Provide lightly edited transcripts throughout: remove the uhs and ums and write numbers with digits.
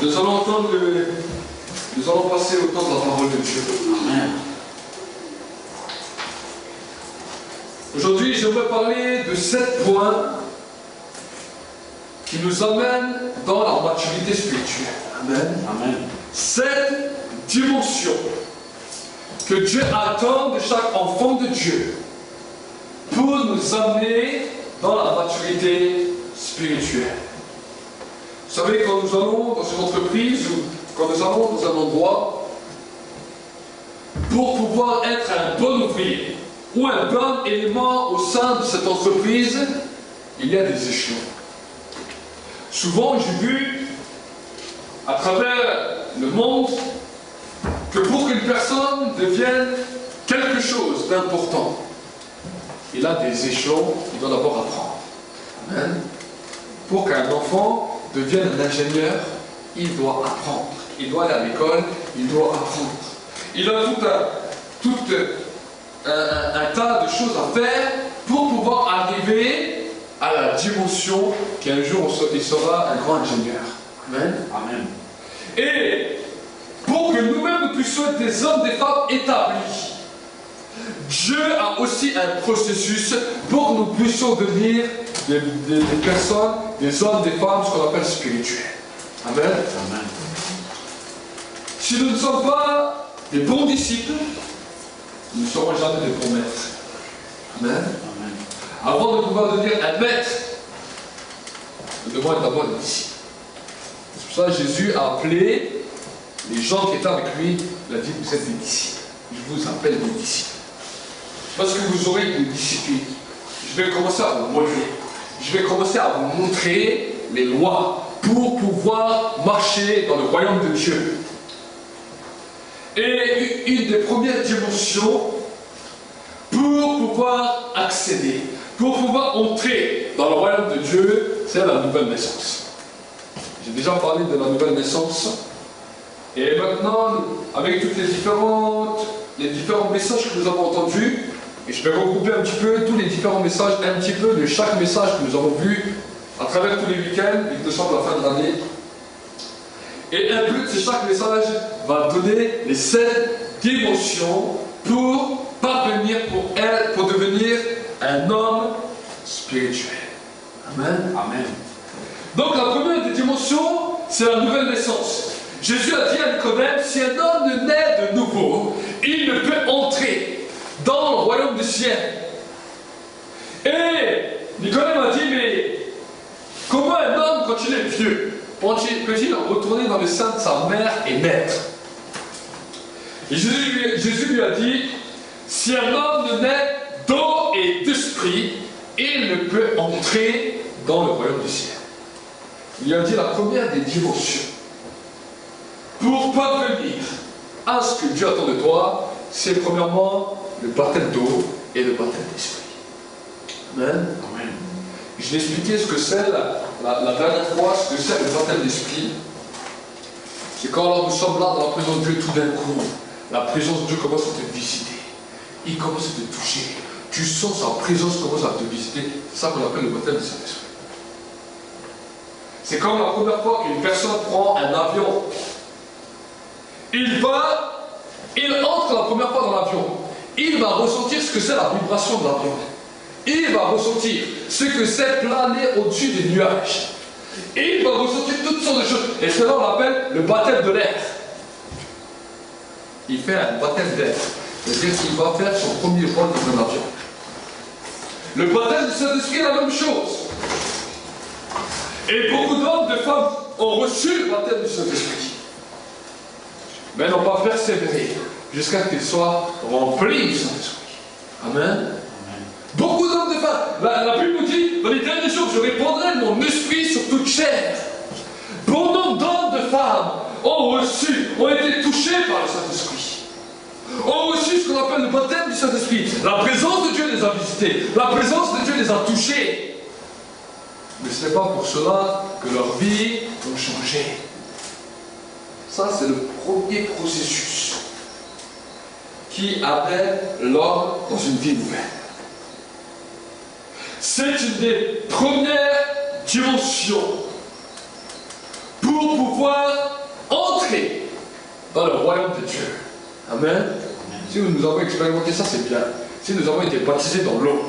Nous allons passer au temps de la parole de Dieu. Amen. Aujourd'hui, j'aimerais parler de 7 points qui nous amènent dans la maturité spirituelle. Amen. Amen. 7 dimensions que Dieu attend de chaque enfant de Dieu pour nous amener dans la maturité spirituelle. Vous savez, quand nous allons dans une entreprise ou quand nous allons dans un endroit, pour pouvoir être un bon ouvrier ou un bon élément au sein de cette entreprise, il y a des échelons. Souvent, j'ai vu à travers le monde que pour qu'une personne devienne quelque chose d'important, il a des échelons qu'il doit d'abord apprendre. Amen. Pour qu'un enfant devienne un ingénieur, il doit apprendre. Il doit aller à l'école, il doit apprendre. Il a tout un tas de choses à faire pour pouvoir arriver à la dimension qu'un jour il sera un grand ingénieur. Amen. Amen. Et pour que nous-mêmes nous puissions être des hommes, des femmes établis, Dieu a aussi un processus pour que nous puissions devenir des personnes, des hommes, des femmes, ce qu'on appelle spirituels. Amen. Amen. Si nous ne sommes pas des bons disciples, nous ne serons jamais des bons maîtres. Amen. Amen. Avant de pouvoir devenir un maître, nous devons être d'abord des disciples. C'est pour ça que Jésus a appelé les gens qui étaient avec lui, il a dit, vous êtes des disciples. Je vous appelle des disciples. Parce que vous aurez une discipline. Je vais commencer à vous modeler. Je vais commencer à vous montrer les lois pour pouvoir marcher dans le royaume de Dieu. Et une des premières dimensions pour pouvoir accéder, pour pouvoir entrer dans le royaume de Dieu, c'est la nouvelle naissance. J'ai déjà parlé de la nouvelle naissance. Et maintenant, avec tous les différents messages que nous avons entendus, et je vais regrouper un petit peu tous les différents messages, un petit peu de chaque message que nous avons vu à travers tous les week-ends, et de la fin de l'année. Et un peu de chaque message va donner les 7 dimensions pour parvenir, pour devenir un homme spirituel. Amen. Amen. Donc la première des dimensions, c'est la nouvelle naissance. Jésus a dit à Nicodème, si un homme ne naît de nouveau, il ne peut entrer dans le royaume du ciel. Et Nicodème a dit, mais comment un homme, quand il est vieux, peut-il retourner dans le sein de sa mère et naître? Et Jésus lui a dit, si un homme ne naît d'eau et d'esprit, il ne peut entrer dans le royaume du ciel. Il a dit la première des dimensions. Pour parvenir à ce que Dieu attend de toi, c'est premièrement le baptême d'eau et le baptême d'esprit. Amen. Amen. Je l'ai expliqué ce que c'est la dernière fois, ce que c'est le baptême d'esprit. C'est quand nous sommes là dans la présence de Dieu, tout d'un coup, la présence de Dieu commence à te visiter. Il commence à te toucher. Tu sens sa présence commence à te visiter. C'est ça qu'on appelle le baptême du Saint-Esprit. C'est comme la première fois qu'une personne prend un avion. Il entre la première fois dans l'avion. Il va ressentir ce que c'est la vibration de l'avion. Il va ressentir ce que c'est planer au-dessus des nuages. Il va ressentir toutes sortes de choses. Et cela, on l'appelle le baptême de l'air. Il fait un baptême d'air. C'est-à-dire qu'il va faire son premier vol dans un avion. Le baptême du Saint-Esprit est la même chose. Et beaucoup d'hommes, de femmes ont reçu le baptême du Saint-Esprit. Mais n'ont pas persévéré jusqu'à qu'ils soient remplis du Saint-Esprit. Amen. Beaucoup d'hommes, de femmes. La Bible nous dit, dans les derniers jours, je répandrai mon esprit sur toute chair. Bon nombre d'hommes, de femmes ont été touchés par le Saint-Esprit. Ont reçu ce qu'on appelle le baptême du Saint-Esprit. La présence de Dieu les a visités. La présence de Dieu les a touchés. Mais ce n'est pas pour cela que leur vie a changé. Ça, c'est le premier processus qui amène l'homme dans une vie nouvelle. C'est une des premières dimensions pour pour pouvoir entrer dans le royaume de Dieu. Amen. Si nous avons expérimenté ça, c'est bien. Si nous avons été baptisés dans l'eau,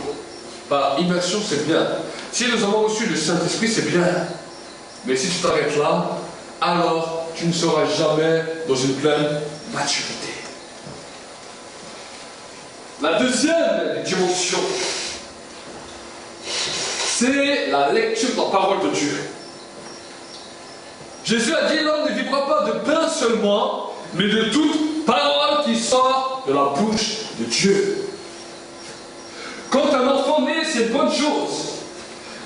par immersion, c'est bien. Si nous avons reçu le Saint-Esprit, c'est bien. Mais si tu t'arrêtes là, alors tu ne seras jamais dans une pleine maturité. La deuxième dimension, c'est la lecture de la parole de Dieu. Jésus a dit, l'homme ne vivra pas de pain seulement, mais de toute parole qui sort de la bouche de Dieu. Quand un enfant naît, c'est une bonne chose.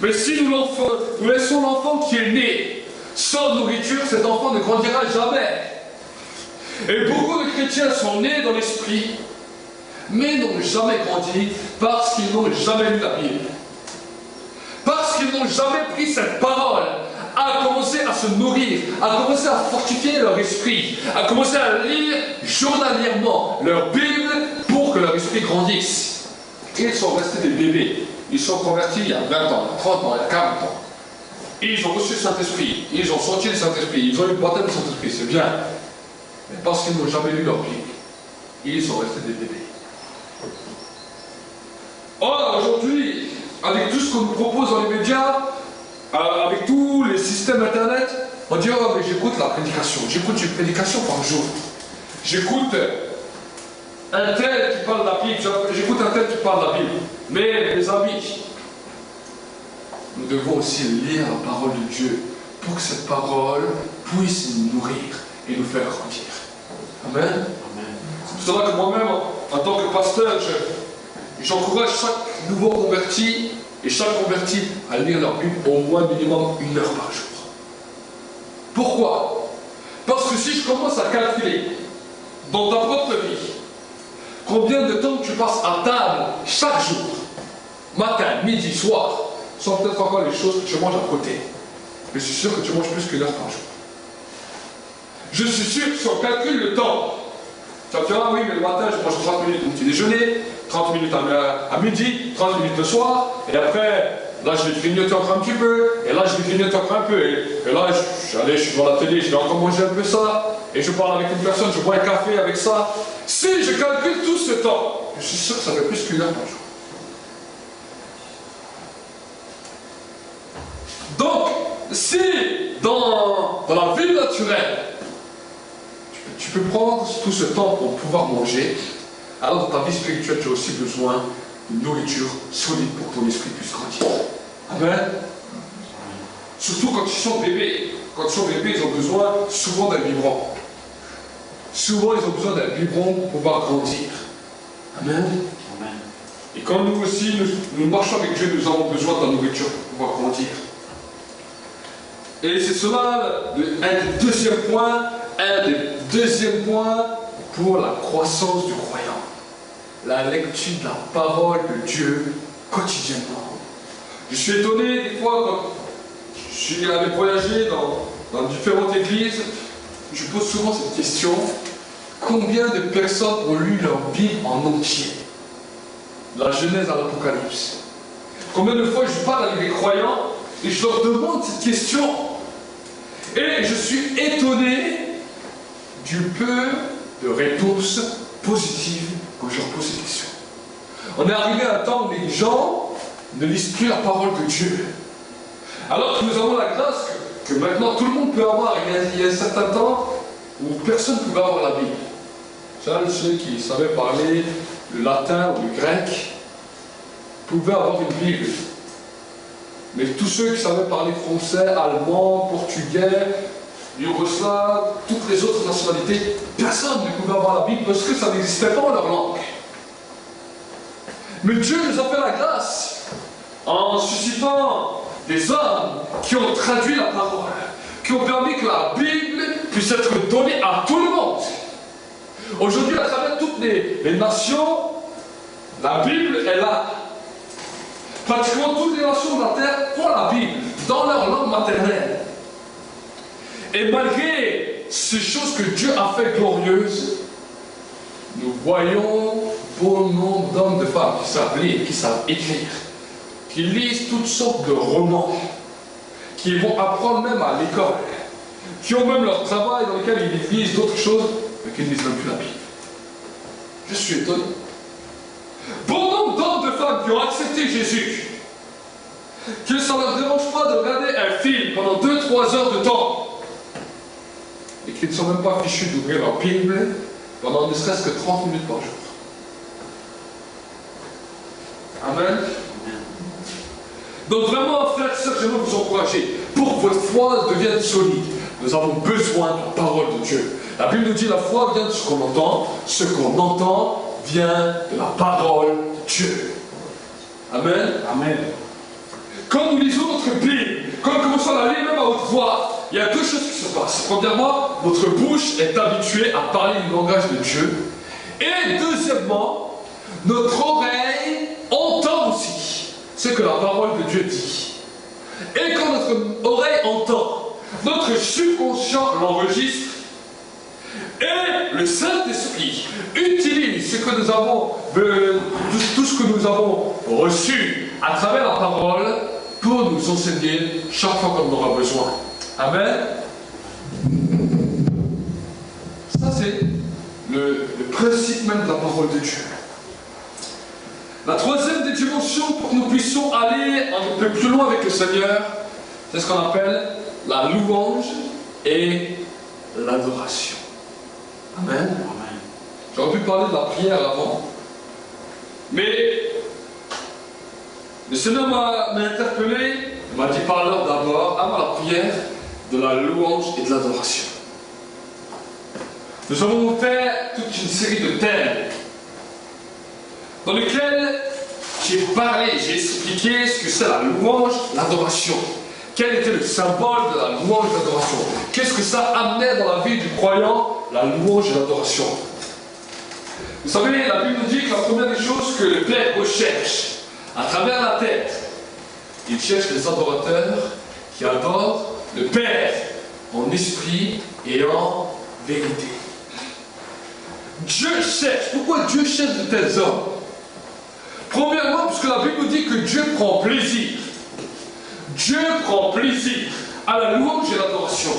Mais si nous laissons l'enfant qui est né sans nourriture, cet enfant ne grandira jamais. Et beaucoup de chrétiens sont nés dans l'esprit, mais n'ont jamais grandi parce qu'ils n'ont jamais lu la Bible. Parce qu'ils n'ont jamais pris cette parole, à commencer à se nourrir, à commencer à fortifier leur esprit, à commencer à lire journalièrement leur Bible pour que leur esprit grandisse. Et ils sont restés des bébés. Ils sont convertis il y a 20 ans, il y a 30 ans, il y a 40 ans. Ils ont reçu le Saint-Esprit, ils ont senti le Saint-Esprit, ils ont eu le baptême du Saint-Esprit, c'est bien. Mais parce qu'ils n'ont jamais lu leur Bible, ils sont restés des bébés. Or, aujourd'hui, avec tout ce qu'on nous propose dans les médias, avec tous les systèmes internet, on dit, oh mais j'écoute la prédication, j'écoute une prédication par jour. J'écoute un tel qui parle de la Bible, j'écoute un tel qui parle de la Bible. Mais mes amis, nous devons aussi lire la parole de Dieu pour que cette parole puisse nous nourrir et nous faire grandir. Amen. C'est pour cela que moi-même, en tant que pasteur, j'encourage chaque nouveau converti et chaque converti à lire leur Bible au moins minimum 1 heure par jour. Pourquoi? Parce que si je commence à calculer dans ta propre vie combien de temps tu passes à table chaque jour, matin, midi, soir, sans peut-être encore les choses que tu manges à côté, mais je suis sûr que tu manges plus qu'1 heure par jour. Je suis sûr que si on calcule le temps, tu vas te dire, ah oui, mais le matin, je mange 30 minutes au petit déjeuner, 30 minutes à midi, 30 minutes le soir, et après, là, je vais grignoter encore un petit peu, et là, je vais grignoter encore un peu, et là, je suis devant la télé, je vais encore manger un peu ça, et je parle avec une personne, je bois un café avec ça. Si je calcule tout ce temps, je suis sûr que ça fait plus qu'1 heure par jour. Donc, si dans la vie naturelle, tu peux prendre tout ce temps pour pouvoir manger, alors dans ta vie spirituelle, tu as aussi besoin de nourriture solide pour que ton esprit puisse grandir. Amen. Surtout quand ils sont bébés. Quand ils sont bébés, ils ont besoin souvent d'un biberon. Souvent, ils ont besoin d'un biberon pour pouvoir grandir. Amen. Amen. Et quand nous aussi, nous marchons avec Dieu, nous avons besoin de la nourriture pour pouvoir grandir. Et c'est cela un des deuxièmes points pour la croissance du croyant. La lecture de la parole de Dieu quotidiennement. Je suis étonné des fois quand je suis allé voyager dans différentes églises, je pose souvent cette question: combien de personnes ont lu leur Bible en entier? De la Genèse à l'Apocalypse. Combien de fois je parle avec des croyants et je leur demande cette question? Et je suis étonné du peu de réponses positives quand je leur pose cette question. On est arrivé à un temps où les gens ne lisent plus la parole de Dieu. Alors que nous avons la grâce que maintenant tout le monde peut avoir. Il y a un certain temps où personne ne pouvait avoir la Bible. Seuls ceux qui savaient parler le latin ou le grec pouvaient avoir une Bible. Mais tous ceux qui savaient parler français, allemand, portugais, yougoslave, toutes les autres nationalités, personne ne pouvait avoir la Bible parce que ça n'existait pas en leur langue. Mais Dieu nous a fait la grâce en suscitant des hommes qui ont traduit la parole, qui ont permis que la Bible puisse être donnée à tout le monde. Aujourd'hui, à travers toutes les nations, la Bible est là. Pratiquement toutes les nations de la terre ont la Bible dans leur langue maternelle. Et malgré ces choses que Dieu a fait glorieuses, nous voyons bon nombre d'hommes, de femmes qui savent lire, qui savent écrire, qui lisent toutes sortes de romans, qui vont apprendre même à l'école, qui ont même leur travail dans lequel ils lisent d'autres choses, mais qui ne lisent même plus la Bible. Je suis étonné. Bon nombre d'hommes, de femmes qui ont accepté Jésus, que ça ne leur dérange pas de regarder un film pendant 2-3 heures de temps, et qui ne sont même pas fichus d'ouvrir leur Bible pendant ne serait-ce que 30 minutes par jour. Amen. Donc vraiment, frères et sœurs, j'aimerais vous encourager, pour que votre foi devienne solide, nous avons besoin de la parole de Dieu. La Bible nous dit la foi vient de ce qu'on entend vient de la parole de Dieu. Amen. Amen. Quand nous lisons notre Bible, quand nous commençons à la lire même à haute voix, il y a deux choses qui se passent. Premièrement, notre bouche est habituée à parler le langage de Dieu. Et deuxièmement, notre oreille entend aussi ce que la parole de Dieu dit. Et quand notre oreille entend, notre subconscient l'enregistre. Et le Saint-Esprit utilise ce que nous avons, tout ce que nous avons reçu à travers la parole pour nous enseigner chaque fois qu'on en aura besoin. Amen. Ça, c'est le principe même de la parole de Dieu. La troisième des dimensions pour que nous puissions aller un peu plus loin avec le Seigneur, c'est ce qu'on appelle la louange et l'adoration. Amen. Amen. J'aurais pu parler de la prière avant, mais le Seigneur m'a interpellé, il m'a dit parle-leur d'abord, avant la prière, de la louange et de l'adoration. Nous avons fait toute une série de thèmes dans lesquels j'ai parlé, j'ai expliqué ce que c'est la louange, l'adoration. Quel était le symbole de la louange et de l'adoration? Qu'est-ce que ça amenait dans la vie du croyant, la louange et l'adoration? Vous savez, la Bible nous dit que la première des choses que le Père recherche à travers la tête, il cherche les adorateurs qui adorent le Père en esprit et en vérité. Dieu cherche. Pourquoi Dieu cherche de tels hommes? Premièrement, parce que la Bible nous dit que Dieu prend plaisir. Dieu prend plaisir à la louange et à l'adoration.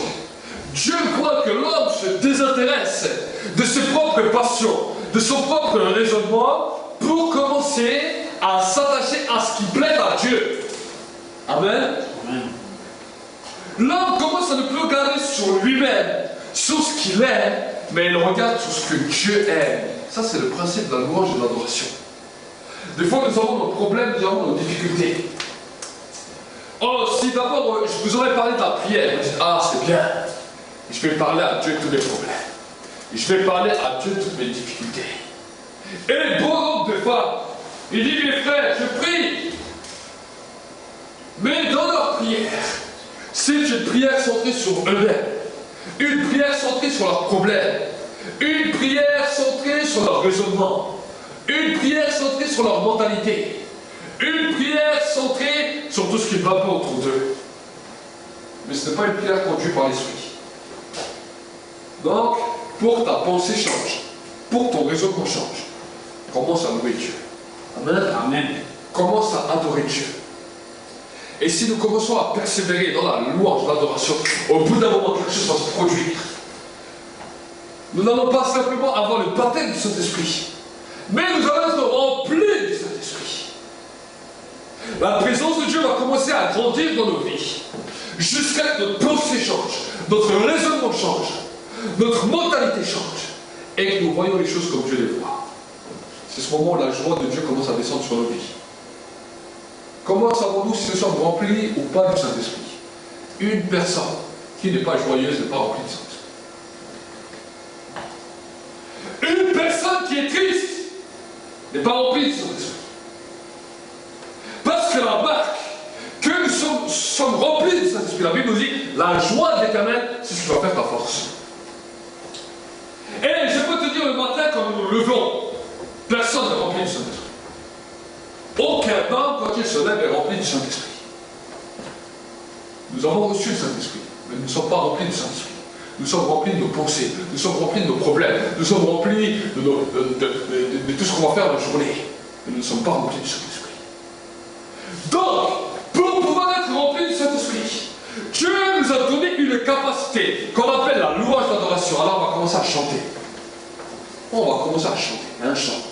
Dieu voit que l'homme se désintéresse de ses propres passions, de son propre raisonnement, pour commencer à s'attacher à ce qui plaît à Dieu. Amen. Amen. L'homme commence à ne plus regarder sur lui-même, sur ce qu'il est, mais il regarde sur ce que Dieu aime. Ça, c'est le principe de la louange et de l'adoration. Des fois, nous avons nos problèmes, nous avons nos difficultés. Oh, si d'abord, je vous aurais parlé de la prière, vous dites, ah, c'est bien. Et je vais parler à Dieu de tous mes problèmes. Et je vais parler à Dieu de toutes mes difficultés. Et bon nombre de fois, il dit, mes frères, je prie. Mais dans leur prière, c'est une prière centrée sur eux-mêmes. Une prière centrée sur leurs problèmes. Une prière centrée sur leur raisonnement. Une prière centrée sur leur mentalité. Une prière centrée sur tout ce qui ne va pas autour d'eux. Mais ce n'est pas une prière conduite par l'esprit. Donc, pour que ta pensée change, pour que ton raisonnement change, commence à louer Dieu. Amen. Amen. Commence à adorer Dieu. Et si nous commençons à persévérer dans la louange, l'adoration, au bout d'un moment, quelque chose va se produire. Nous n'allons pas simplement avoir le baptême du Saint-Esprit, mais nous allons être remplis du Saint-Esprit. La présence de Dieu va commencer à grandir dans nos vies, jusqu'à ce que notre pensée change, notre raisonnement change, notre mentalité change, et que nous voyons les choses comme Dieu les voit. C'est ce moment où la joie de Dieu commence à descendre sur nos vies. Comment savons-nous si nous sommes remplis ou pas du Saint-Esprit? Une personne qui n'est pas joyeuse n'est pas remplie du Saint-Esprit. Une personne qui est triste n'est pas remplie du Saint-Esprit. Parce que la marque que nous sommes remplis du Saint-Esprit, la Bible nous dit, la joie de l'Éternel, c'est ce qui va faire ta force. Et je peux te dire le matin quand nous nous levons, personne n'est rempli du Saint-Esprit. Aucun homme, quand il se lève, est rempli du Saint-Esprit. Nous avons reçu le Saint-Esprit, mais nous ne sommes pas remplis du Saint-Esprit. Nous sommes remplis de nos pensées, nous sommes remplis de nos problèmes, nous sommes remplis de tout ce qu'on va faire dans la journée. Mais nous ne sommes pas remplis du Saint-Esprit. Donc, pour pouvoir être remplis du Saint-Esprit, Dieu nous a donné une une capacité qu'on appelle la louange d'adoration. Alors on va commencer à chanter. On va commencer à chanter, un chant.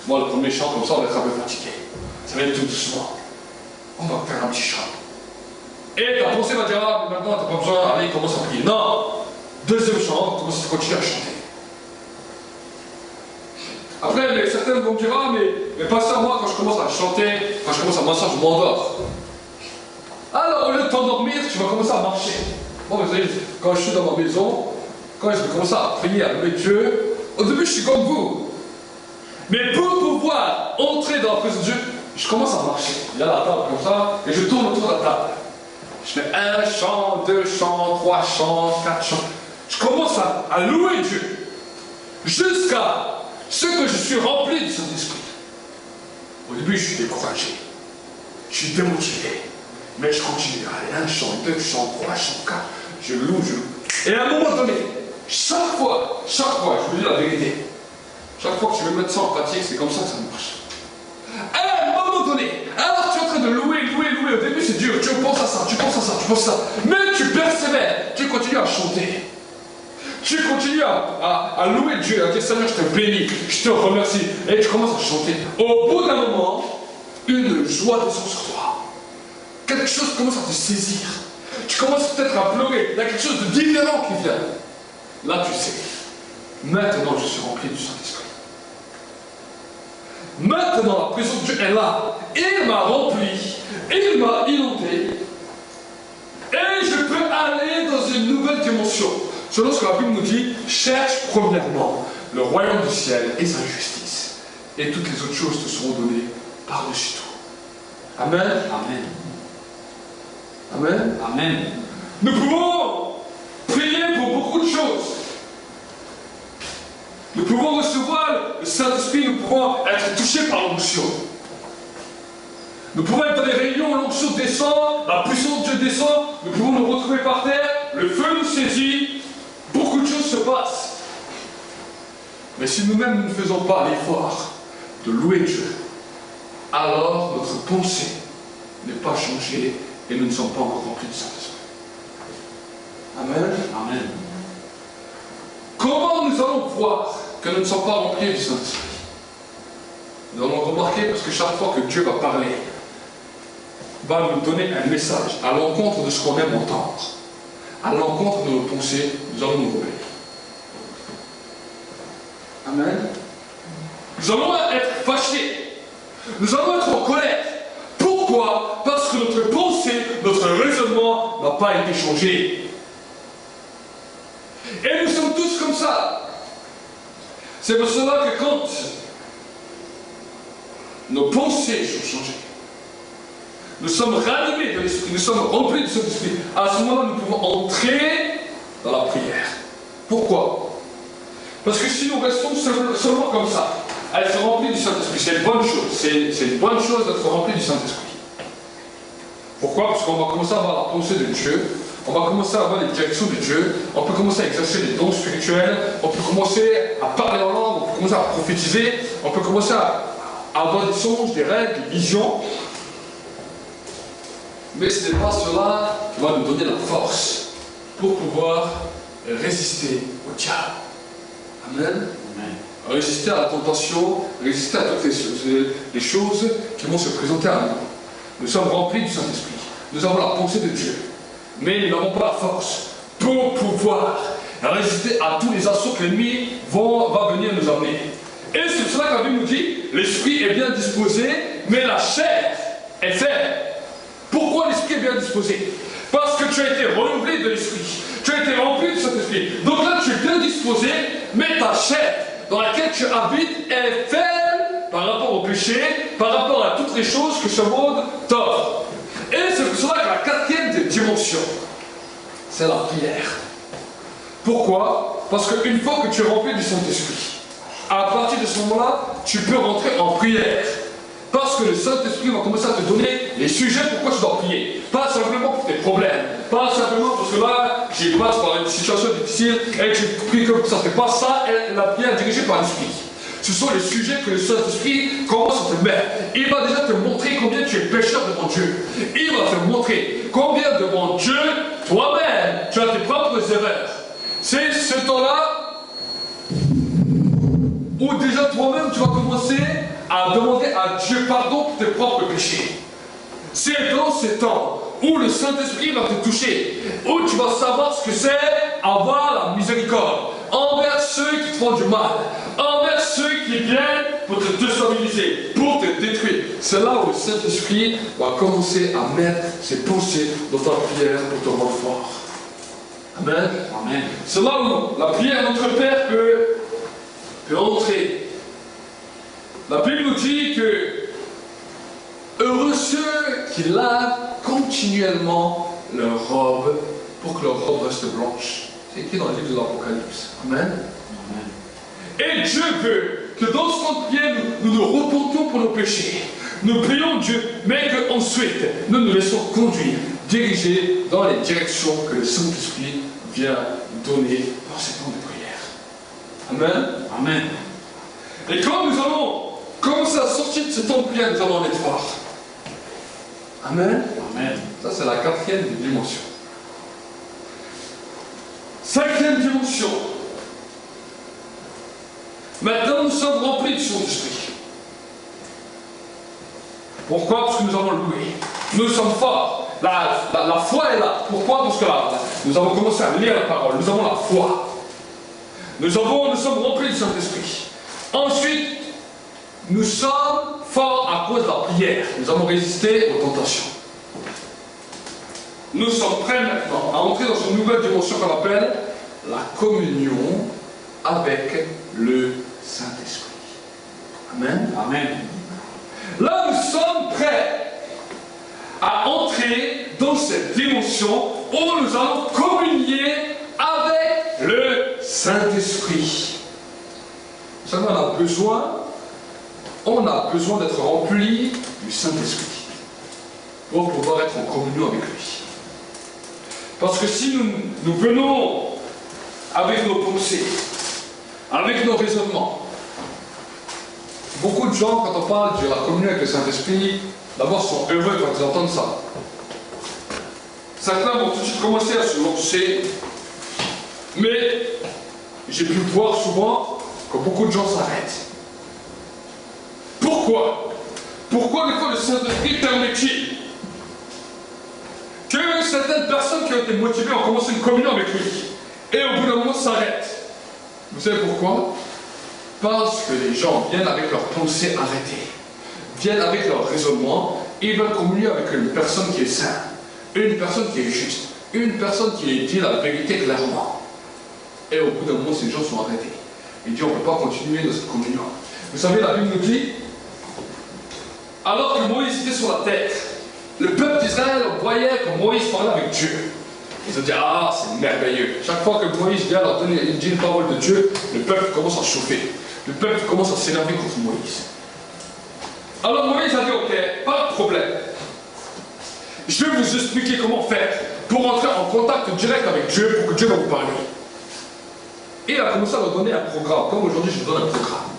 Moi, le premier chant, comme ça, on va être un peu fatigué. Ça va être tout doucement. On va faire un petit chant. Et ta pensée va dire, ah, maintenant, t'as pas besoin, allez, commence à prier. Non. Deuxième chant, on va continuer à chanter. Après, mais certains vont me dire, ah, mais pasteur, moi, quand je commence à chanter, quand je commence à m'asseoir, je m'endors. Alors, au lieu de t'endormir, tu vas commencer à marcher. Bon, vous savez, quand je suis dans ma maison, quand je vais commencer à prier avec Dieu, au début, je suis comme vous. Mais pour pouvoir entrer dans la présence de Dieu, je commence à marcher. Il y a la table comme ça, et je tourne autour de la table. Je fais un chant, deux chants, trois chants, quatre chants. Je commence à louer Dieu. Jusqu'à ce que je suis rempli du Saint-Esprit. Au début, je suis découragé. Je suis démotivé. Mais je continue. Allez, un chant, deux chants, trois chants, quatre. Je loue, je loue. Et à un moment donné, chaque fois, je vous dis la vérité, chaque fois que tu veux mettre ça en pratique, c'est comme ça que ça marche. À un moment donné, alors tu es en train de louer, au début c'est dur, tu penses à ça, tu penses à ça, mais tu persévères, tu continues à chanter. Tu continues à louer Dieu, à dire Seigneur, je te bénis, je te remercie, et tu commences à chanter. Au bout d'un moment, une joie descend sur toi. Quelque chose commence à te saisir. Tu commences peut-être à pleurer, il y a quelque chose de différent qui vient. Là, tu sais, maintenant je suis rempli du Saint-Esprit. Maintenant, la présence de Dieu est là. Il m'a rempli, il m'a inondé, et je peux aller dans une nouvelle dimension. Selon ce que la Bible nous dit, cherche premièrement le royaume du ciel et sa justice. Et toutes les autres choses te seront données par-dessus tout. Amen. Amen. Amen. Amen. Nous pouvons prier pour beaucoup de choses. Nous pouvons recevoir le Saint-Esprit, nous pouvons être touchés par l'onction. Nous pouvons être dans des réunions où l'onction descend, la puissance de Dieu descend, nous pouvons nous retrouver par terre, le feu nous saisit, beaucoup de choses se passent. Mais si nous-mêmes ne faisons pas l'effort de louer Dieu, alors notre pensée n'est pas changée et nous ne sommes pas encore remplis du Saint-Esprit. Amen. Amen. Comment nous allons voir que nous ne sommes pas remplis du Saint-Esprit? Nous allons remarquer parce que chaque fois que Dieu va parler, va nous donner un message à l'encontre de ce qu'on aime entendre, à l'encontre de nos pensées, nous allons nous rebeller. Amen. Nous allons être fâchés. Nous allons être en colère. Pourquoi? Parce que notre pensée, notre raisonnement n'a pas été changé. Et nous sommes tous comme ça. C'est pour cela que quand nos pensées sont changées, nous sommes ranimés de l'esprit, nous sommes remplis de cet esprit, à ce moment-là, nous pouvons entrer dans la prière. Pourquoi? Parce que si nous restons seulement comme ça, à être remplis du Saint-Esprit, c'est une bonne chose. C'est une bonne chose d'être rempli du Saint-Esprit. Pourquoi? Parce qu'on va commencer à avoir la pensée de Dieu, on va commencer à avoir les directions de Dieu, on peut commencer à exercer des dons spirituels, on peut commencer à parler en langue, on peut commencer à prophétiser, on peut commencer à avoir des songes, des rêves, des visions. Mais ce n'est pas cela qui va nous donner la force pour pouvoir résister au diable. Amen. Amen. Résister à la tentation, résister à toutes les choses qui vont se présenter à nous. Nous sommes remplis du Saint-Esprit. Nous avons la pensée de Dieu. Mais nous n'avons pas la force pour pouvoir résister à tous les assauts que l'ennemi va venir nous amener. Et c'est pour cela que la Bible nous dit, l'esprit est bien disposé, mais la chair est faible. Pourquoi l'esprit est bien disposé? Parce que tu as été renouvelé de l'esprit. Tu as été rempli de cet esprit. Donc là, tu es bien disposé, mais ta chair dans laquelle tu habites est faible par rapport au péché, par rapport à toutes les choses que ce monde t'offre. Et c'est pour cela que la quatrième dimension, c'est la prière. Pourquoi? Parce qu'une fois que tu es rempli du Saint-Esprit, à partir de ce moment-là, tu peux rentrer en prière. Parce que le Saint-Esprit va commencer à te donner les sujets pourquoi tu dois prier. Pas simplement pour tes problèmes. Pas simplement parce que là, j'y passe par une situation difficile et tu pries comme ça. C'est pas ça la prière dirigée par l'Esprit. Ce sont les sujets que le Saint-Esprit commence à te mettre. Il va déjà te montrer combien tu es pécheur devant Dieu. Il va te montrer combien devant Dieu, toi-même, tu as tes propres erreurs. C'est ce temps-là où déjà toi-même tu vas commencer à demander à Dieu pardon pour tes propres péchés. C'est dans ces temps où le Saint-Esprit va te toucher, où tu vas savoir ce que c'est avoir la miséricorde envers ceux qui te font du mal, envers ceux qui viennent pour te déstabiliser, pour te détruire. C'est là où le Saint-Esprit va commencer à mettre ses pensées dans ta prière pour te rendre fort. Amen. Amen. C'est là où la prière de notre Père peut entrer. La Bible nous dit que heureux ceux qui lavent continuellement leur robe pour que leur robe reste blanche. C'est écrit dans le livre de l'Apocalypse. Amen. Amen. Et Dieu veut que dans ce temps de prière, nous nous repentons pour nos péchés. Nous prions Dieu, mais qu'ensuite, nous nous laissons conduire, diriger dans les directions que le Saint-Esprit vient donner dans ces temps de prière. Amen. Amen. Et quand nous allons commencer à sortir de ce temps de prière, nous allons en être forts. Amen. Amen. Ça, c'est la quatrième dimension. Cinquième dimension. Maintenant, nous sommes remplis du Saint-Esprit. Pourquoi? Parce que nous avons loué. Nous sommes forts. La foi est là. Pourquoi? Parce que là, nous avons commencé à lire la parole. Nous avons la foi. Nous sommes remplis du Saint-Esprit. Ensuite, nous sommes forts à cause de la prière. Nous avons résisté aux tentations. Nous sommes prêts maintenant à entrer dans une nouvelle dimension qu'on appelle la communion avec le Saint-Esprit. Amen. Amen. Là, nous sommes prêts à entrer dans cette dimension où nous allons communier avec le Saint-Esprit. Vous savez, on a besoin d'être rempli du Saint-Esprit pour pouvoir être en communion avec lui. Parce que si nous venons avec nos pensées, avec nos raisonnements, beaucoup de gens, quand on parle de la communion avec le Saint-Esprit, d'abord sont heureux quand ils entendent ça. Certains vont tout de suite commencer à se lancer, mais j'ai pu voir souvent que beaucoup de gens s'arrêtent. Pourquoi? Pourquoi des fois le Saint-Esprit permet-il que certaines personnes qui ont été motivées ont commencé une communion avec lui et au bout d'un moment s'arrêtent? Vous savez pourquoi? Parce que les gens viennent avec leurs pensées arrêtées, viennent avec leur raisonnement, et ils veulent communier avec une personne qui est sainte, une personne qui est juste, une personne qui dit la vérité clairement. Et au bout d'un moment, ces gens sont arrêtés. Ils disent on ne peut pas continuer dans cette communion. Vous savez, la Bible nous dit, alors que Moïse était sur la terre, le peuple d'Israël voyait que Moïse parlait avec Dieu. Ils ont dit, ah, c'est merveilleux. Chaque fois que Moïse vient leur donner une parole de Dieu, le peuple commence à chauffer. Le peuple commence à s'énerver contre Moïse. Alors Moïse a dit, ok, pas de problème. Je vais vous expliquer comment faire pour entrer en contact direct avec Dieu, pour que Dieu va vous parler. Et il a commencé à leur donner un programme, comme aujourd'hui je vous donne un programme.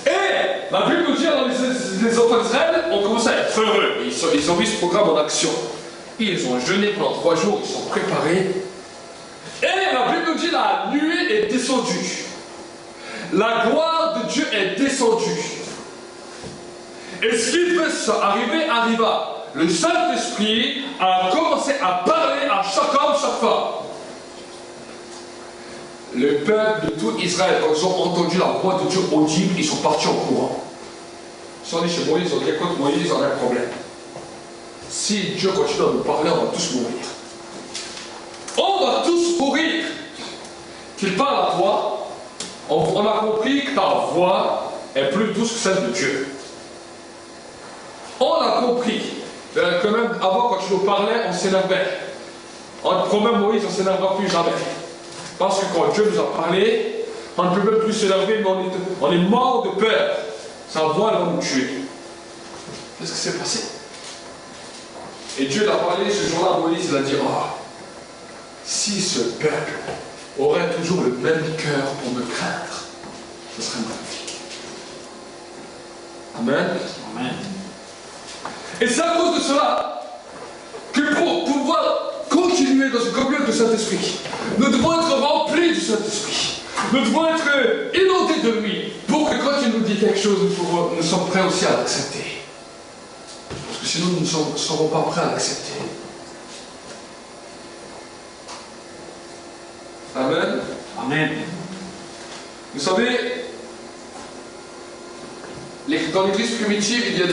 Et la Bible nous dit, alors les enfants d'Israël ont commencé à être heureux. Ils ont mis ce programme en action. Ils ont jeûné pendant 3 jours, ils sont préparés. Et la Bible nous dit, la nuée est descendue. La gloire de Dieu est descendue. Et ce qui devait arriver, arriva. Le Saint-Esprit a commencé à parler à chaque homme, chaque femme. Le peuple de tout Israël, quand ils ont entendu la voix de Dieu audible, ils sont partis en courant. Ils sont allés chez Moïse, ils ont dit, écoute Moïse, on a un problème. Si Dieu continue à nous parler, on va tous mourir. On va tous mourir. Qu'il parle à toi, on a compris que ta voix est plus douce que celle de Dieu. On a compris que même avant, quand tu nous parlais, on s'énervait. On te promet, Moïse, on ne s'énervera plus jamais. Parce que quand Dieu nous a parlé, on ne peut même plus s'énerver, mais on est mort de peur. Sa voix va nous tuer. Qu'est-ce qui s'est passé? Et Dieu l'a parlé ce jour-là à Moïse, il a dit, oh, si ce peuple aurait toujours le même cœur pour me craindre, ce serait magnifique. Amen. Amen. Et c'est à cause de cela que pour pouvoir continuer dans ce communion avec le Saint-Esprit, nous devons être remplis du Saint-Esprit. Nous devons être inondés de lui pour que quand il nous dit quelque chose, nous sommes prêts aussi à l'accepter. Parce que sinon, nous ne serons pas prêts à l'accepter. Amen. Amen. Vous savez, dans l'église primitive, il y a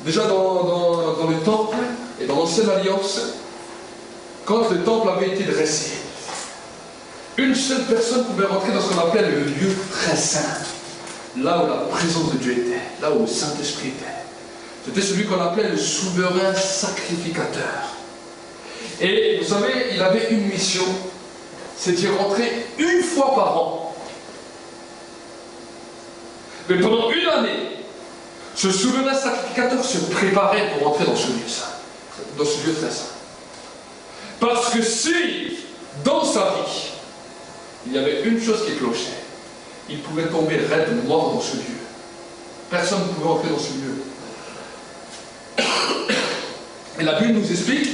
déjà dans le temple et dans l'ancienne alliance, quand le temple avait été dressé, une seule personne pouvait rentrer dans ce qu'on appelait le lieu très saint, là où la présence de Dieu était, là où le Saint-Esprit était. C'était celui qu'on appelait le souverain sacrificateur. Et vous savez, il avait une mission, c'est d'y rentrer une fois par an. Mais pendant une année, ce souverain sacrificateur se préparait pour entrer dans ce lieu saint, dans ce lieu très saint. Parce que si, dans sa vie, il y avait une chose qui clochait, il pouvait tomber raide mort dans ce lieu. Personne ne pouvait entrer dans ce lieu. Et la Bible nous explique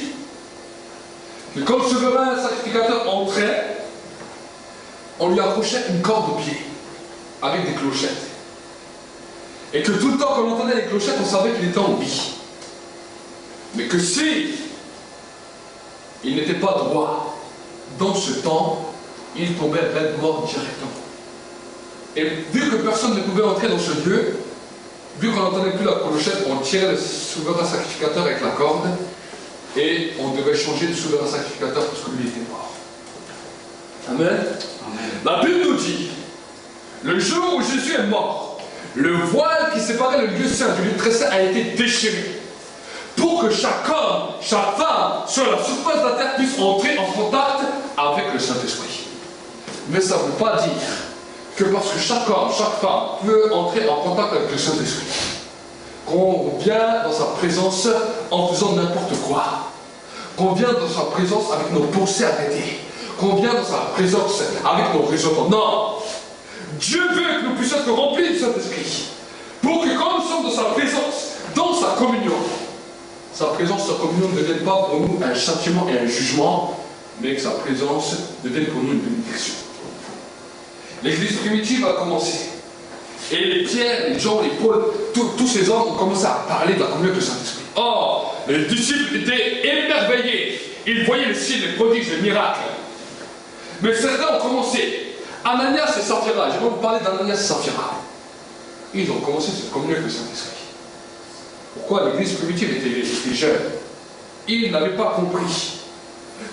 que quand le souverain sacrificateur entrait, on lui accrochait une corde au pied, avec des clochettes. Et que tout le temps qu'on entendait les clochettes, on savait qu'il était en vie. Mais que si il n'était pas droit, dans ce temps, il tombait raide mort directement. Et vu que personne ne pouvait entrer dans ce lieu, vu qu'on n'entendait plus la clochette, on tirait le souverain sacrificateur avec la corde et on devait changer de souverain sacrificateur parce que lui était mort. Amen. Amen. La Bible nous dit, le jour où Jésus est mort, le voile qui séparait le lieu saint du lieu très saint a été déchiré pour que chaque homme, chaque femme sur la surface de la terre puisse entrer en contact avec le Saint-Esprit. Mais ça ne veut pas dire que parce que chaque homme, chaque femme peut entrer en contact avec le Saint-Esprit, qu'on vient dans sa présence en faisant n'importe quoi, qu'on vient dans sa présence avec nos pensées arrêtées, qu'on vient dans sa présence avec nos raisonnements. Non! Dieu veut que nous puissions être remplis du Saint-Esprit, pour que quand nous sommes dans sa présence, dans sa communion, sa présence, sa communion ne devienne pas pour nous un châtiment et un jugement, mais que sa présence devienne pour nous une bénédiction. L'église primitive a commencé. Et les Pierre, les Jean, les Paul, tous ces hommes ont commencé à parler de la communion avec le Saint-Esprit. Or, les disciples étaient émerveillés. Ils voyaient les signes, les prodiges, les miracles. Mais certains ont commencé. Ananias et Saphira, je vais vous parler d'Ananias et Saphira. Ils ont commencé cette communion avec le Saint-Esprit. Pourquoi l'église primitive était jeune? Ils n'avaient pas compris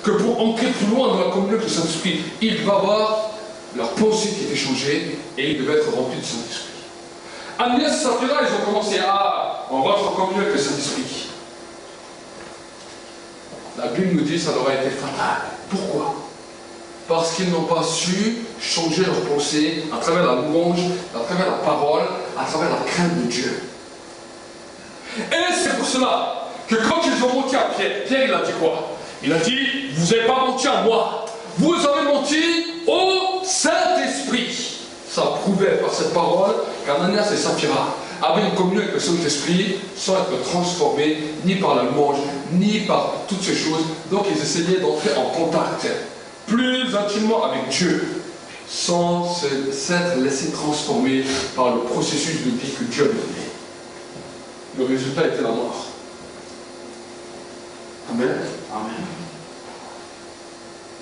que pour entrer plus loin dans la communion avec le Saint-Esprit, il va avoir leur pensée qui était changée et ils devaient être remplis du Saint-Esprit. Ananias et Saphira, ils ont commencé à on rentre en communion avec le Saint-Esprit. La Bible nous dit que ça leur a été fatal. Pourquoi? Parce qu'ils n'ont pas su changer leur pensée à travers la louange, à travers la parole, à travers la crainte de Dieu. Et c'est pour cela que quand ils ont menti à Pierre, Pierre il a dit quoi? Il a dit, vous n'avez pas menti à moi, vous avez menti au Saint-Esprit. Ça prouvait par cette parole qu'Ananias et Saphira avaient une communion avec le Saint-Esprit sans être transformés ni par la louange, ni par toutes ces choses. Donc ils essayaient d'entrer en contact plus intimement avec Dieu, sans s'être laissés transformer par le processus de vie que Dieu a donné. Le résultat était la mort. Amen. Amen.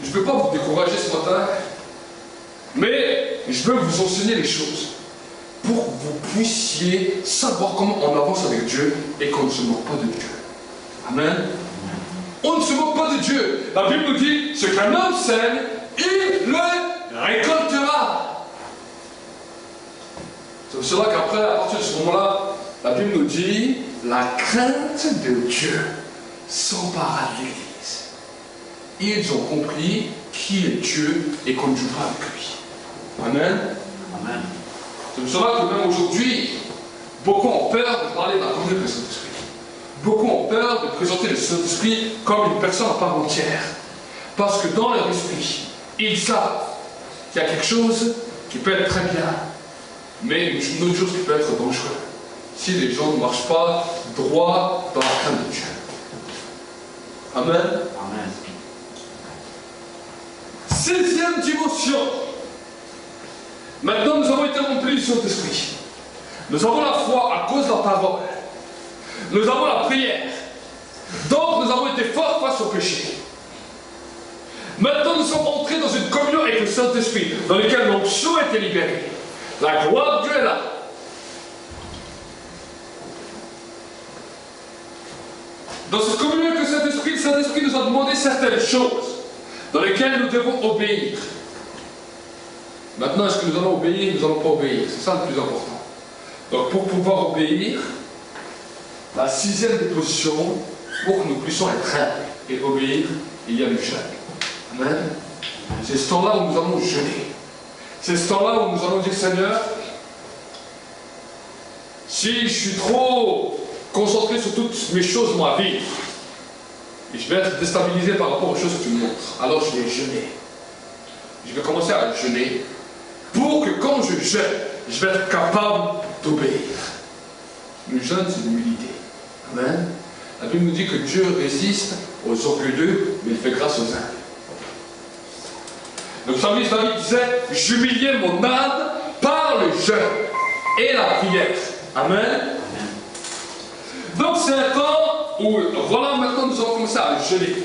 Je ne veux pas vous décourager ce matin, mais je veux vous enseigner les choses pour que vous puissiez savoir comment on avance avec Dieu et qu'on ne se moque pas de Dieu. Amen. On ne se moque pas de Dieu. La Bible nous dit, ce qu'un homme sème, il le récoltera. C'est pour cela qu'après, à partir de ce moment-là, la Bible nous dit, la crainte de Dieu s'empara de l'Église. Ils ont compris qui est Dieu et qu'on ne joue pas avec lui. Amen. Amen. C'est pour cela que même aujourd'hui, beaucoup ont peur de parler de la communion du Saint-Esprit. Beaucoup ont peur de présenter le Saint-Esprit comme une personne à part entière. Parce que dans leur esprit, ils savent qu'il y a quelque chose qui peut être très bien, mais une autre chose qui peut être dangereux. si les gens ne marchent pas droit dans la crainte de Dieu. Amen. Amen. 6e dimension. Maintenant, nous avons été remplis du Saint-Esprit. Nous avons la foi à cause de la parole. Nous avons la prière. Donc, nous avons été forts face au péché. Maintenant, nous sommes entrés dans une communion avec le Saint-Esprit, dans laquelle l'onction a été libérée. La gloire de Dieu est là. Dans cette communion avec le Saint-Esprit nous a demandé certaines choses dans lesquelles nous devons obéir. Maintenant, est-ce que nous allons obéir ou nous n'allons pas obéir? C'est ça le plus important. Donc, pour pouvoir obéir, la 6e disposition, pour que nous puissions être humbles et obéir, il y a le jeûne. Amen. C'est ce temps-là où nous allons jeûner. C'est ce temps-là où nous allons dire, Seigneur, si je suis trop concentré sur toutes mes choses, ma vie, et je vais être déstabilisé par rapport aux choses que tu me montres, alors je vais jeûner. Je vais commencer à jeûner pour que quand je jeûne, je vais être capable d'obéir. Le jeûne, c'est l'humilité. Amen. La Bible nous dit que Dieu résiste aux orgueilleux, mais il fait grâce aux humbles. Le psalmiste David disait, j'humiliais mon âme par le jeûne et la prière. Amen. Donc c'est un temps où, voilà, maintenant nous allons commencer à jeûner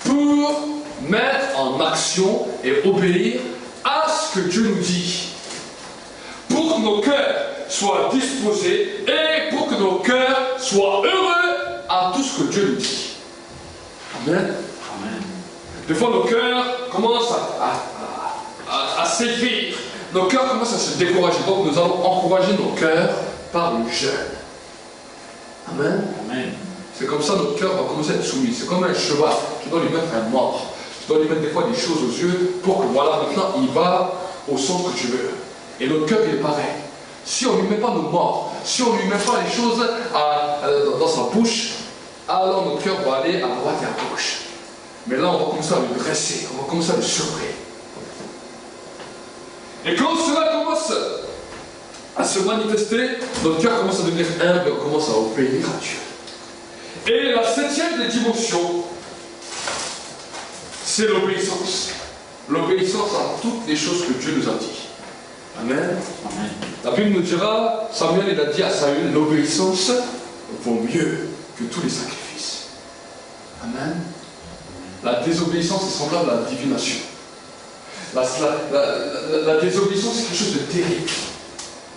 pour mettre en action et obéir à ce que Dieu nous dit. Pour que nos cœurs soient disposés et pour que nos cœurs soient heureux à tout ce que Dieu nous dit. Amen. Amen. Des fois nos cœurs commencent à s'écrire. Nos cœurs commencent à se décourager. Donc nous allons encourager nos cœurs par le jeûne. Amen. Amen. C'est comme ça notre cœur va commencer à être soumis. C'est comme un cheval. Tu dois lui mettre un mort. Tu dois lui mettre des fois des choses aux yeux pour que voilà, maintenant il va au sens que tu veux. Et notre cœur il est pareil. Si on ne lui met pas nos morts, si on ne lui met pas les choses dans sa bouche, alors notre cœur va aller à droite et à gauche. Mais là on va commencer à le dresser, on va commencer à le surveiller. Et quand cela commence à se manifester, notre cœur commence à devenir humble et on commence à obéir à Dieu. Et la 7e des dimensions, c'est l'obéissance. L'obéissance à toutes les choses que Dieu nous a dit. Amen. Amen. La Bible nous dira, Samuel il a dit à Saül, l'obéissance vaut mieux que tous les sacrifices. Amen. La désobéissance est semblable à la divination. La désobéissance c'est quelque chose de terrible.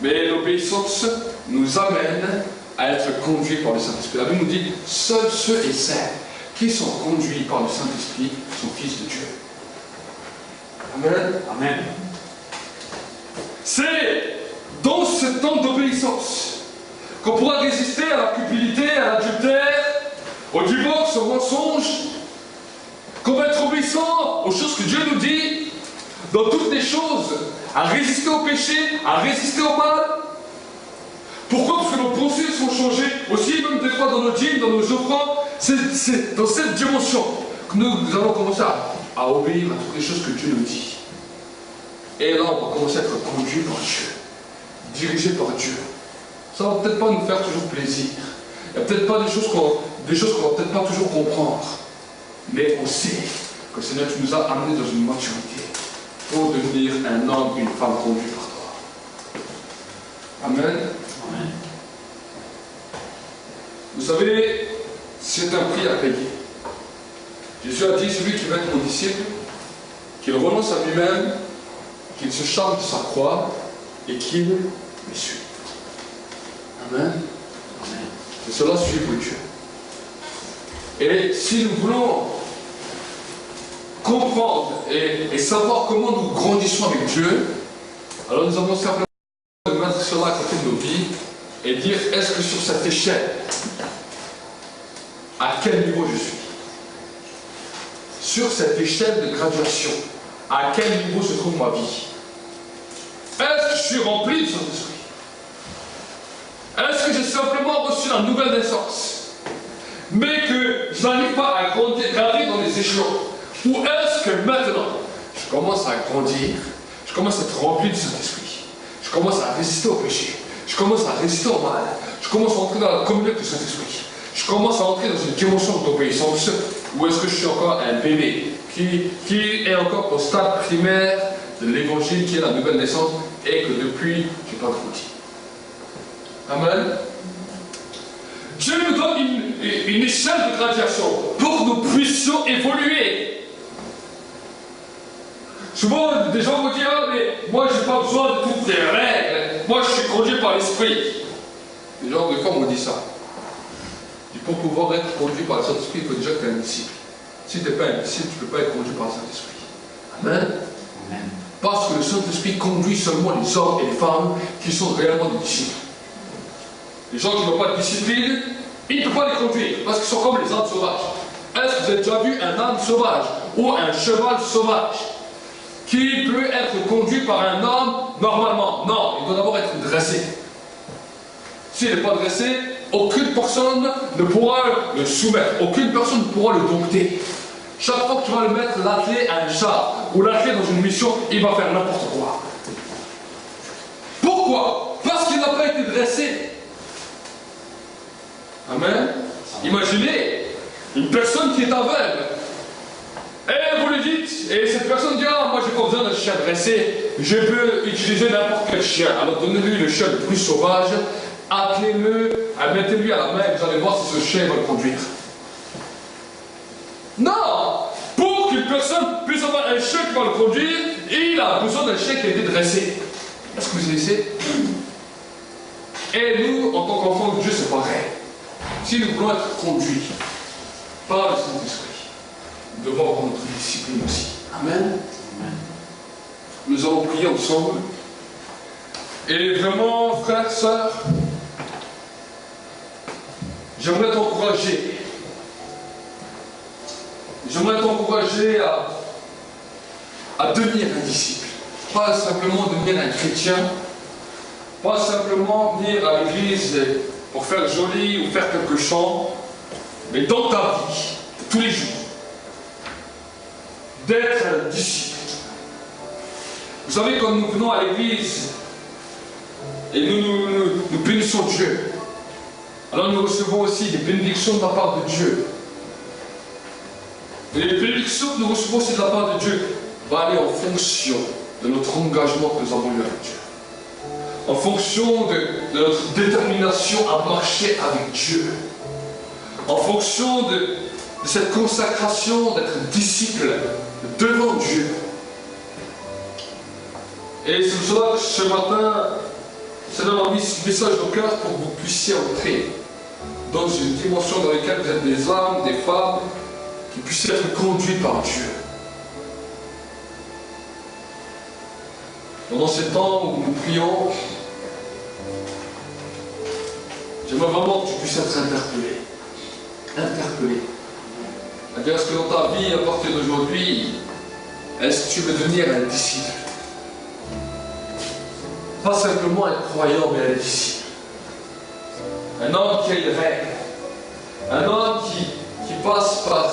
Mais l'obéissance nous amène à être conduits par le Saint-Esprit. La Bible nous dit, seuls ceux et celles qui sont conduits par le Saint-Esprit sont fils de Dieu. Amen. Amen. C'est dans ce temps d'obéissance qu'on pourra résister à la cupidité, à l'adultère, au divorce, au mensonge, qu'on va être obéissant aux choses que Dieu nous dit, dans toutes les choses, à résister au péché, à résister au mal. Pourquoi? Parce que nos pensées sont changées, aussi même des fois dans nos dîmes, dans nos offrandes, c'est dans cette dimension que nous allons commencer à obéir à toutes les choses que Dieu nous dit. Et là, on va commencer à être conduit par Dieu, dirigé par Dieu. Ça ne va peut-être pas nous faire toujours plaisir. Il n'y a peut-être pas des choses qu'on va peut-être pas toujours comprendre. Mais on sait que Seigneur, tu nous as amenés dans une maturité pour devenir un homme, une femme conduite par toi. Amen. Amen. Vous savez, c'est un prix à payer. Jésus a dit, celui qui va être mon disciple, qu'il renonce à lui-même, qu'il se charge de sa croix et qu'il me suit. Amen. Amen. C'est cela suivre Dieu. Et si nous voulons comprendre et savoir comment nous grandissons avec Dieu, alors nous avons simplement de mettre cela à côté de nos vies et dire, est-ce que sur cette échelle, à quel niveau je suis? Sur cette échelle de graduation, à quel niveau se trouve ma vie? Est-ce que je suis rempli de Saint-Esprit? Est-ce que j'ai simplement reçu la nouvelle naissance, mais que je n'arrive pas à grandir dans les échelons? Ou est-ce que maintenant, je commence à grandir, je commence à être rempli du Saint-Esprit, je commence à résister au péché, je commence à résister au mal, je commence à entrer dans la communion avec le Saint-Esprit. Je commence à entrer dans une dimension d'obéissance où est-ce que je suis encore un bébé qui est encore au stade primaire de l'évangile qui est la nouvelle naissance et que depuis, je n'ai pas grandi. Amen. Dieu nous donne une échelle de graduation pour que nous puissions évoluer. Souvent, des gens vont dire, ah, mais moi, je n'ai pas besoin de toutes les règles. Moi, je suis conduit par l'Esprit. Les gens, des fois, m'ont dit ça. Et pour pouvoir être conduit par le Saint-Esprit, il faut déjà que tu aies un disciple. Si tu n'es pas un disciple, tu ne peux pas être conduit par le Saint-Esprit. Amen. Amen. Parce que le Saint-Esprit conduit seulement les hommes et les femmes qui sont réellement des disciples. Les gens qui n'ont pas de discipline, il ne peut pas les conduire, parce qu'ils sont comme les ânes sauvages. Est-ce que vous avez déjà vu un âne sauvage ou un cheval sauvage qui peut être conduit par un homme normalement? Non, il doit d'abord être dressé. S'il n'est pas dressé, aucune personne ne pourra le soumettre, aucune personne ne pourra le dompter. Chaque fois que tu vas le mettre l'atteler à un char ou l'atteler dans une mission, il va faire n'importe quoi. Pourquoi? Parce qu'il n'a pas été dressé. Amen. Imaginez une personne qui est aveugle. Et vous lui dites, et cette personne dit, ah, moi j'ai pas besoin d'un chien dressé, je peux utiliser n'importe quel chien. Alors donnez-lui le chien le plus sauvage, attelez-le, mettez-lui à la main et vous allez voir si ce chien va le conduire. Non! Pour qu'une personne puisse avoir un chien qui va le conduire, il a besoin d'un chien qui a été dressé. Est-ce que vous essayez? Et nous, en tant qu'enfants de Dieu, c'est pareil. Si nous voulons être conduits par le Saint-Esprit, nous devons avoir notre discipline aussi. Amen. Amen. Nous allons prier ensemble. Et vraiment, frères, sœurs, j'aimerais t'encourager. J'aimerais t'encourager à devenir un disciple. Pas simplement devenir un chrétien. Pas simplement venir à l'église pour faire joli ou faire quelques chants. Mais dans ta vie, tous les jours, d'être un disciple. Vous savez, quand nous venons à l'église et nous bénissons Dieu, alors nous recevons aussi des bénédictions de la part de Dieu. Et les bénédictions que nous recevons aussi de la part de Dieu vont aller en fonction de notre engagement que nous avons eu avec Dieu. En fonction de notre détermination à marcher avec Dieu. En fonction de cette consacration d'être disciple devant Dieu. Et c'est pour cela que ce matin, c'est dans un message au cœur pour que vous puissiez entrer dans une dimension dans laquelle vous êtes des hommes, des femmes, qui puissent être conduits par Dieu. Pendant ces temps où nous prions, j'aimerais vraiment que tu puisses être interpellé. Interpellé. C'est-à-dire, est-ce que dans ta vie, à partir d'aujourd'hui, est-ce que tu veux devenir un disciple? Pas simplement un croyant, mais un disciple. Un homme qui a une règle. Un homme qui passe par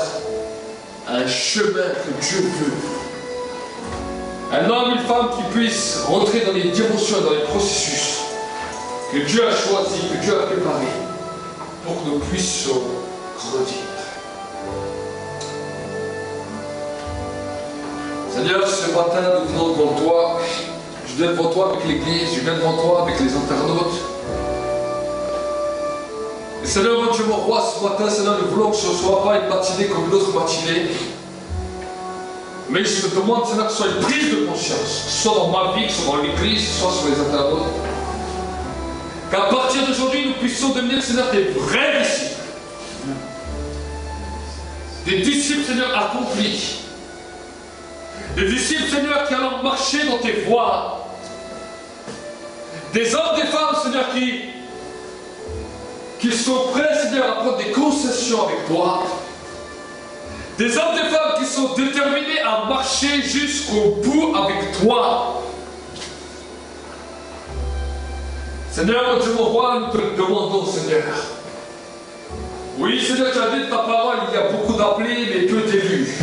un chemin que Dieu veut. Un homme, une femme qui puisse rentrer dans les dimensions, dans les processus que Dieu a choisi, que Dieu a préparé pour que nous puissions grandir. Seigneur, ce matin, nous venons devant toi. Je viens devant toi avec l'Église, je viens devant toi avec les internautes. Et Seigneur, mon Dieu, mon roi, ce matin, Seigneur, nous voulons que ce ne soit pas une matinée comme une autre matinée. Mais je te demande, Seigneur, que ce soit une prise de conscience, soit dans ma vie, soit dans l'Église, soit sur les internautes. Qu'à partir d'aujourd'hui, nous puissions devenir, Seigneur, des vrais disciples. Des disciples, Seigneur, accomplis. Des disciples, Seigneur, qui allons marcher dans tes voies. Des hommes, des femmes, Seigneur, qui sont prêts, Seigneur, à prendre des concessions avec toi. Des hommes, des femmes qui sont déterminés à marcher jusqu'au bout avec toi. Seigneur, mon Dieu, mon roi, nous te le demandons, Seigneur. Oui, Seigneur, tu as dit de ta parole, il y a beaucoup d'appelés, mais peu d'élus.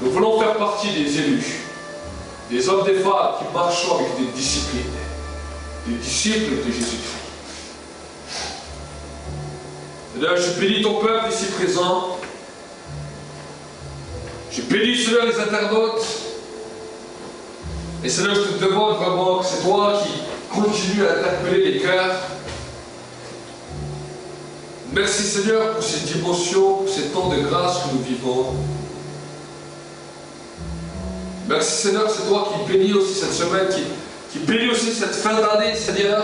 Nous voulons faire partie des élus, des hommes, des femmes qui marchent avec des disciplines, des disciples de Jésus-Christ. Seigneur, je bénis ton peuple ici présent. Je bénis, Seigneur, les internautes. Et Seigneur, je te demande vraiment que c'est toi qui continues à interpeller les cœurs. Merci, Seigneur, pour cette dimension, pour ces temps de grâce que nous vivons. Merci, Seigneur, c'est toi qui bénis aussi cette semaine, qui bénis aussi cette fin d'année, Seigneur.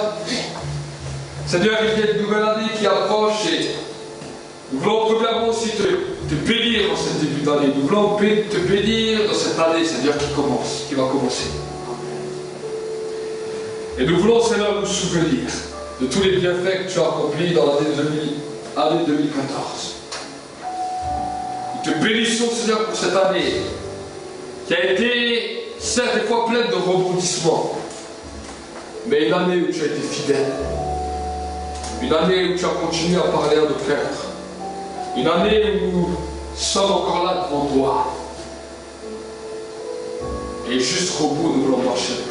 Seigneur, il y a une nouvelle année qui approche et nous voulons premièrement aussi te bénir dans ce début d'année. Nous voulons te bénir dans cette année, Seigneur, qui va commencer. Et nous voulons, Seigneur, nous souvenir de tous les bienfaits que tu as accomplis dans l'année 2014. Nous te bénissons, Seigneur, pour cette année qui a été, certes, des fois pleine de rebondissements, mais une année où tu as été fidèle. Une année où tu as continué à parler à nos cœurs. Une année où nous sommes encore là devant toi. Et jusqu'au bout, nous voulons marcher.